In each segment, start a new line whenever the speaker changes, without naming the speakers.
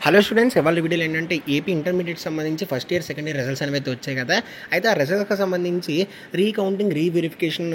Hello students, ఇవాళ వీడియోలో ఏంటంటే ఏపీ ఇంటర్మీడియట్ సంబంధించి first year second year results అనేవి వచ్చాయి కదా. అయితే ఆ రిజల్ట్స్కి సంబంధించి రీకౌంటింగ్ రీవెరిఫికేషన్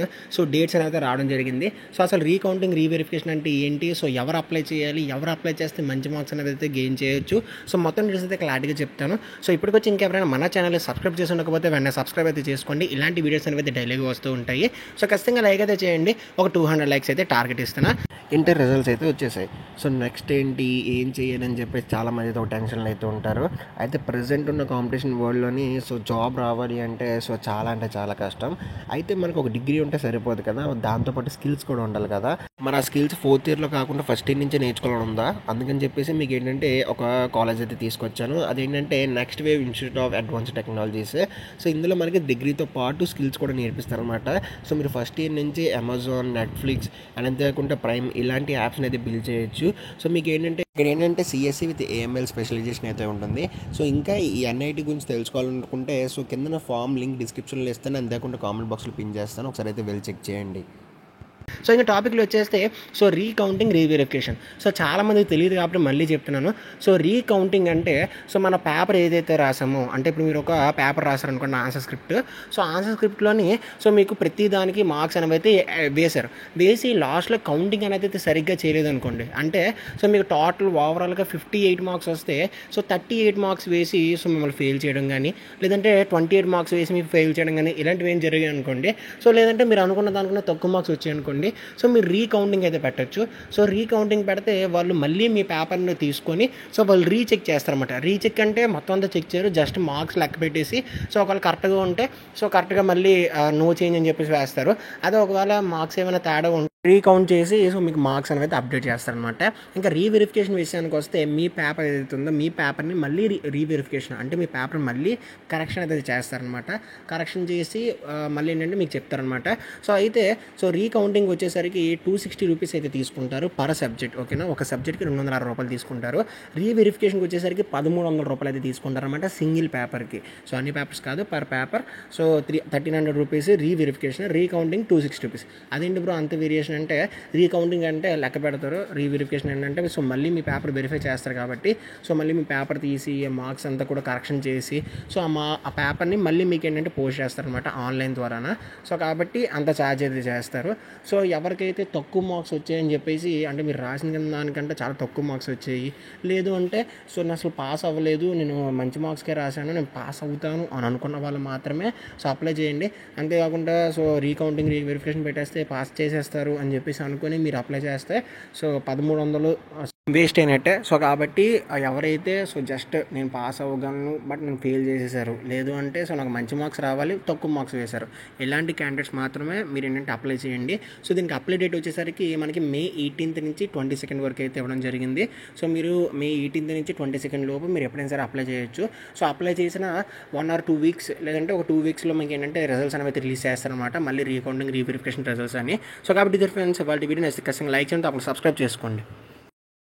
డేట్స్ అనేది రావడం జరిగింది. సో అసలు రీకౌంటింగ్ రీవెరిఫికేషన్ అంటే ఏంటి, సో ఎవరు అప్లై చేయాలి, ఎవరు అప్లై చేస్తే మంచి మార్క్స్ అనేది అయితే గెయిన్ చేయొచ్చు, సో మొత్తం డీటెయిల్స్ అయితే క్లారిటీగా చెప్తాను. సో ఇప్పటికొచ్చి ఇంకెవరైనా మన ఛానల్ సబ్స్క్రైబ్ చేసి ఉండకపోతే వెంటనే సబ్స్క్రైబ్ అయితే చేసుకోండి. ఇలాంటి వీడియోస్ అనేవి అయితే డైలీగా వస్తూ ఉంటాయి. సో ఖచ్చితంగా లైక్ అయితే చేయండి. ఒక 200 లైక్స్ అయితే టార్గెట్ ఇస్తున్నా. ఇంటర్ రిజల్ట్స్ అయితే వచ్చేసాయి. సో నెక్స్ట్ ఏంటి, ఏం చేయాలని చెప్పేసి చాలా మంది అయితే ఒక టెన్షన్లో అయితే ఉంటారు. అయితే ప్రజెంట్ ఉన్న కాంపిటీషన్ వరల్డ్లోని సో జాబ్ రావాలి అంటే సో చాలా అంటే చాలా కష్టం. అయితే మనకు ఒక డిగ్రీ ఉంటే సరిపోదు కదా, దాంతోపాటు స్కిల్స్ కూడా ఉండాలి కదా. మరి ఆ స్కిల్స్ ఫోర్త్ ఇయర్లో కాకుండా ఫస్ట్ ఇయర్ నుంచే నేర్చుకోవాలని ఉందా. అందుకని చెప్పేసి మీకు ఏంటంటే ఒక కాలేజ్ అయితే తీసుకొచ్చాను. అదేంటంటే next wave institute of advanced technologies. So ఇందులో మనకి డిగ్రీతో పాటు స్కిల్స్ కూడా నేర్పిస్తారు అనమాట. సో మీరు ఫస్ట్ ఇయర్ నుంచి అమెజాన్, నెట్ఫ్లిక్స్ అండ్ అంతేకాకుండా ప్రైమ్ ఇలాంటి యాప్స్ని అయితే బిల్డ్ చేయొచ్చు. సో మీకు ఏంటంటే ఇక్కడ ఏంటంటే సిఎస్సి విత్ ఏఎంఎల్ స్పెషలైజేషన్ అయితే ఉంటుంది. సో ఇంకా ఈ ఎన్ఐటి గురించి తెలుసుకోవాలనుకుంటే సో కింద ఫామ్ లింక్ డిస్క్రిప్షన్లో ఇస్తాను, అంతేకాకుండా కామెంట్ బాక్స్లో పిన్ చేస్తాను, ఒకసారి అయితే వెళ్ళి చెక్ చేయండి. సో ఇంకా టాపిక్లో వచ్చేస్తే సో రీకౌంటింగ్ రీవెరిఫికేషన్. సో చాలామందికి తెలియదు కాబట్టి మళ్ళీ చెప్తున్నాను. సో రీకౌంటింగ్ అంటే సో మన పేపర్ ఏదైతే రాసామో, అంటే ఇప్పుడు మీరు ఒక పేపర్ రాశారనుకోండి ఆన్సర్ స్క్రిప్ట్. సో ఆన్సర్ స్క్రిప్ట్లోని సో మీకు ప్రతి దానికి మార్క్స్ అనేవి అయితే వేశారు. వేసి లాస్ట్లో కౌంటింగ్ అనేది అయితే సరిగ్గా చేయలేదు అనుకోండి, అంటే సో మీకు టోటల్ ఓవరాల్గా 58 మార్క్స్ వస్తే సో 38 మార్క్స్ వేసి సో మిమ్మల్ని ఫెయిల్ చేయడం కానీ, లేదంటే 28 మార్క్స్ వేసి మీకు ఫెయిల్ చేయడం కానీ ఇలాంటివి ఏం జరిగాయి అనుకోండి. సో లేదంటే మీరు అనుకున్న దానికన్నా తక్కువ మార్క్స్ వచ్చాయి అనుకోండి, సో మీరు రీకౌంటింగ్ అయితే పెట్టచ్చు. సో రీకౌంటింగ్ పెడితే వాళ్ళు మళ్ళీ మీ పేపర్ని తీసుకొని సో వాళ్ళు రీచెక్ చేస్తారన్నమాట. రీచెక్ అంటే మొత్తం అంతా చెక్ చేయరు, జస్ట్ మార్క్స్ లెక్క పెట్టేసి సో ఒకవేళ కరెక్ట్గా ఉంటే సో కరెక్ట్గా మళ్ళీ నో చేంజ్ అని చెప్పేసి వేస్తారు. అదే ఒకవేళ మార్క్స్ ఏమైనా తేడా ఉంటే రీకౌంట్ చేసి సో మీకు మార్క్స్ అనేది అప్డేట్ చేస్తారనమాట. ఇంకా రీవెరిఫికేషన్ విషయానికి వస్తే మీ పేపర్ ఏదైతే ఉందో మీ పేపర్ని మళ్ళీ రీవెరిఫికేషన్ అంటే మీ పేపర్ మళ్ళీ కరెక్షన్ అయితే చేస్తారనమాట. కరెక్షన్ చేసి మళ్ళీ ఏంటంటే మీకు చెప్తారనమాట. సో అయితే సో రీకౌంటింగ్ వచ్చేసరికి 260 రూపీస్ అయితే తీసుకుంటారు పర్ సబ్జెక్ట్. ఓకేనా, ఒక సబ్జెక్ట్కి 260 రూపాయలు తీసుకుంటారు. రీవెరిఫికేషన్కి వచ్చేసరికి 1300 రూపాయలు అయితే తీసుకుంటారు అనమాట సింగిల్ పేపర్కి. సో అన్ని పేపర్స్ కాదు, per paper. So 1300 rupees reverification, recounting 260 rupees. అదేంటి బ్రో అంత వేరియేషన్ అంటే, రీకౌంటింగ్ అంటే లెక్క పెడతారు, రీవెరిఫికేషన్ ఏంటంటే సో మళ్ళీ మీ పేపర్ వెరిఫై చేస్తారు కాబట్టి సో మళ్ళీ మీ పేపర్ తీసి మార్క్స్ అంతా కూడా కరెక్షన్ చేసి సో ఆ పేపర్ని మళ్ళీ మీకు ఏంటంటే పోస్ట్ చేస్తారనమాట ఆన్లైన్ ద్వారాన. సో కాబట్టి అంత ఛార్జ్ అయితే చేస్తారు. సో ఎవరికైతే తక్కువ మార్క్స్ వచ్చాయని చెప్పేసి, అంటే మీరు రాసిన దానికంటే చాలా తక్కువ మార్క్స్ వచ్చాయి, లేదు అంటే సో నేను అసలు పాస్ అవ్వలేదు, నేను మంచి మార్క్స్కే రాశాను, నేను పాస్ అవుతాను అని అనుకున్న వాళ్ళు మాత్రమే సో అప్లై చేయండి. అంతేకాకుండా సో రీకౌంటింగ్ రీవెరిఫికేషన్ పెట్టేస్తే పాస్ చేసేస్తారు అని చెప్పేసి అనుకొని మీరు అప్లై చేస్తే సో 1300 వేస్ట్ అయినట్టే. సో కాబట్టి ఎవరైతే సో జస్ట్ నేను పాస్ అవ్వగలను బట్ నేను ఫెయిల్ చేసేసారు, లేదు అంటే సో నాకు మంచి మార్క్స్ రావాలి తక్కువ మార్క్స్ వేశారు, ఇలాంటి క్యాండిడేట్స్ మాత్రమే మీరు ఏంటంటే అప్లై చేయండి. సో దీనికి అప్లై డేట్ వచ్చేసరికి మనకి May 18th నుంచి 22nd వరకు అయితే ఇవ్వడం జరిగింది. సో మీరు May 18th నుంచి 22nd లోపు మీరు ఎప్పుడైనా సరే అప్లై చేయొచ్చు. సో అప్లై చేసిన 1 or 2 weeks లేదంటే ఒక 2 weeksలో మీకు ఏంటంటే రిజల్ట్స్ అనేవి అయితే రిలీజ్ చేస్తారనమాట, మళ్ళీ రీకౌంటింగ్ రీవెరిఫికేషన్ రిజల్ట్స్ అని. సో కాబట్టి ఫ్రెండ్స్ వాళ్ళ వీడియో ఖచ్చితంగా లైక్ చేయండి, అప్పుడు సబ్స్క్రైబ్ చేసుకోండి.